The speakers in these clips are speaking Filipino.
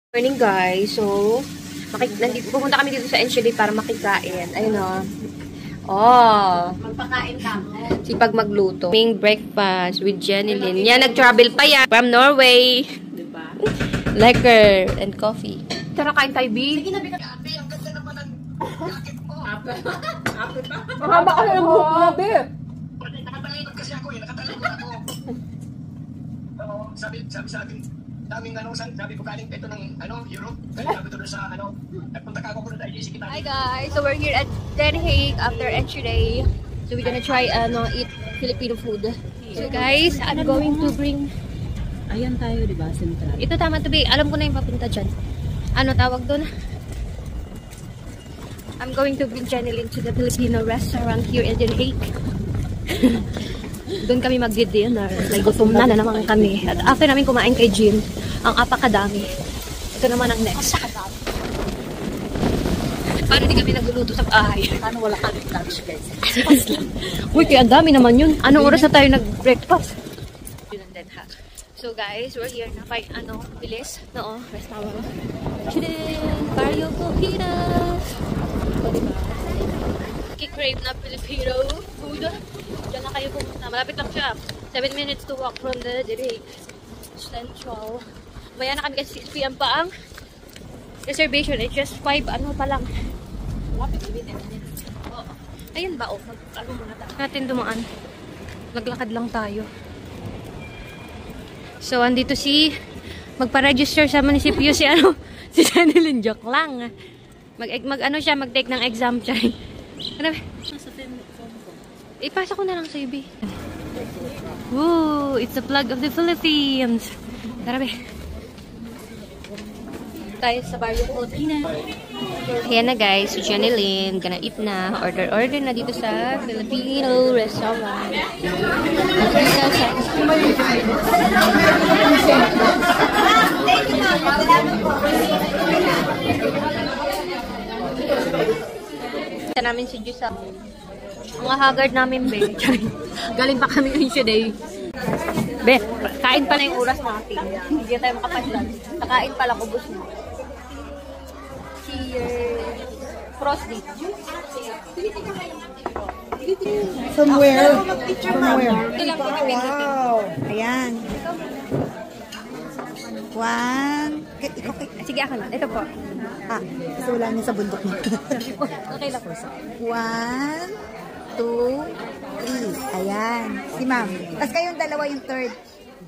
Morning guys, so pupunta kami dito sa Enchilade para makikain. Ayun o. Oh. Magpakain ka mo. Sipag magluto. Main breakfast with Jenny Lynn. Yan, nag-travel pa yan. From Norway. Diba? Liquor and coffee. Tara, kain tayo, B. Sige na, Ate, ang ganda naman ng jacket mo. Apple pa? Ang haba ka ng buhok mo, B. Nakatalikod kasi ako eh. Nakatalikod ako. Oo, sabi sa akin. Sabi ko galing ito ng Europe. Galing ako doon sa nagpunta ka ako doon sa IGC kita. Hi guys, so we're here at Den Haag after Enchilade. So we're gonna try eat Filipino food. So guys, I'm going to bring... Ayan tayo, di ba? Central. Ito tama to be. Alam ko na yung papunta dyan. Ano tawag doon? I'm going to bring Jenny Lynn to the Filipino restaurant here in Den Haag. Doon kami magdi-dinner. Like, gutom na naman kami. At after namin kumain kay Jim, ang apakadami. Ito naman ang next. Paano di kami nagluluto sa bahay? Paano wala kami lunch, guys? Uy, kaya ang dami naman yun. Anong oras na tayo nag-breakfast? Yun ang Den Haag. So guys, we're here na by, bilis. No, restaurant. Chidin! Barrio Cohidas! O, diba? Crave na Filipino food. Diyan na kayo pumunta. Malapit lang siya. 7 minutes to walk from the Direct Central. Maya na kami kasi 6 PM pa ang reservation. It's just 5 pa lang. Lapit, 10 minutes. Oh. Ayun ba? Oh, muna tayo. Natin dumaan. Naglakad lang tayo. So, andito magpa-register sa munisipyo si si Jenny Lynn. Joke lang. Mag-take ng exam siya. Ano ba? Ipasa ko na lang sa UB. Woo! It's a flag of the Philippines! Tara be. Tayo sa Barrio Cohidas. Ayan na guys, si Jenny Lynn. Gonna eat na. Order na dito sa Filipino restaurant. Namin si Jusa. Mga haggard namin, be. Galing pa kami yun today. Be, kain pa na yung oras natin. Hindi tayo makapaslan. Nakain pa lang, ubos mo. Cheers! Frosty. From where? Wow! Ayan. One. Sige, ako na. Ito po. Kasi wala niya sa bundok mo. Okay lang po. 1, 2, 3. Ayan. Si ma'am. Tapos kayong dalawa yung third.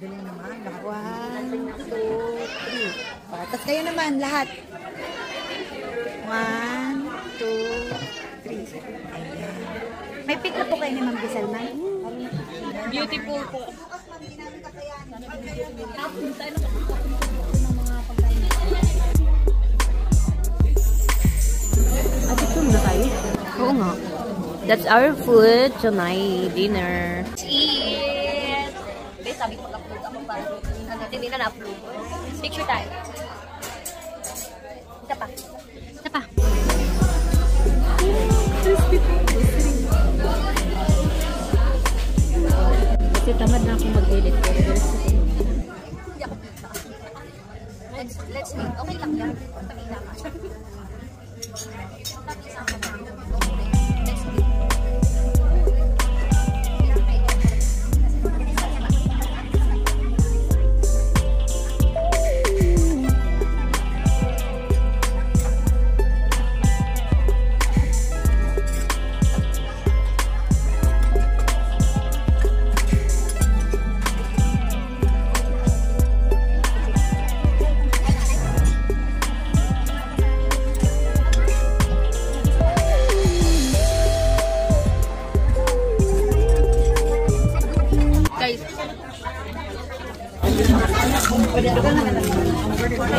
Dali naman. 1, 2, 3. Tapos kayo naman, lahat. 1, 2, 3. Ayan. May pick na po kayo ni Ma'am Giselle, ma'am. Beautiful po. Oo nga. That's our food tonight, dinner. Let's eat! Okay, sabi ko mag-upload ako para hindi na na-upload. Picture tayo. Isa pa. Kasi tamad na akong mag-edit. Let's eat. Okay lang yan. Pagpamila ka.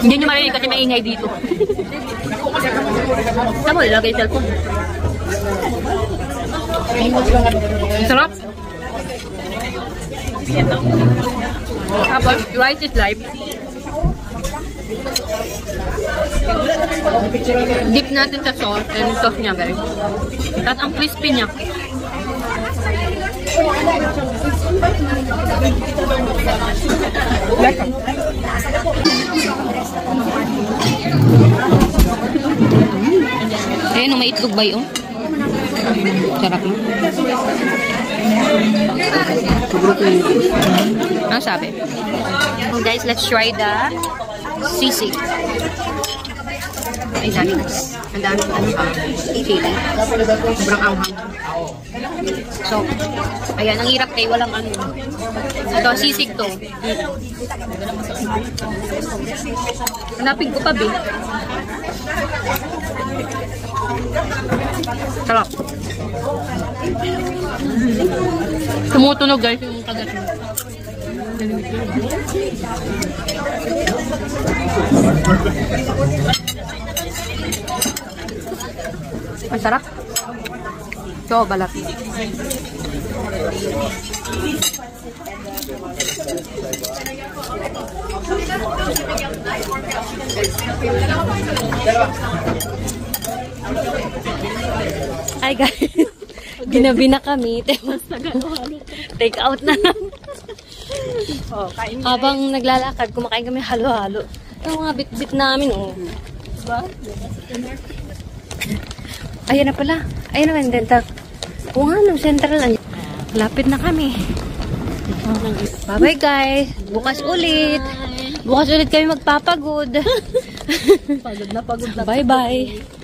Hindi nyo marinig kasi maingay dito. Saan mo ilagay yung cellphone? Sarap. Tapos, rice is live. Dip natin sa sauce and sauce niya, guys. Tapos ang crispy niya. Lekker. may itlog ba yun? Sarap yun. Ano sabi? Guys, let's try the sisig. Ay, dami. Ang dami. Chili. Sobrang anghang. So, ayan. Ang hirap kayo. Walang ano. Ito, sisig to. Hanapin ko pa, babe. Sarap. Tumutunog, guys, yung kagat mo. Masarap. Ito, balat. Ay, guys. Ginabi na kami. Take out na lang. Habang naglalakad, kumakain kami halo-halo. Ito mga bit-bit namin, oh. Ayan na pala. Ayan na yung dental. Oo nga, ng central. Lapit na kami. Bye-bye, guys. Bukas ulit. Bukas ulit kami magpapagod. Pagod na. Bye-bye.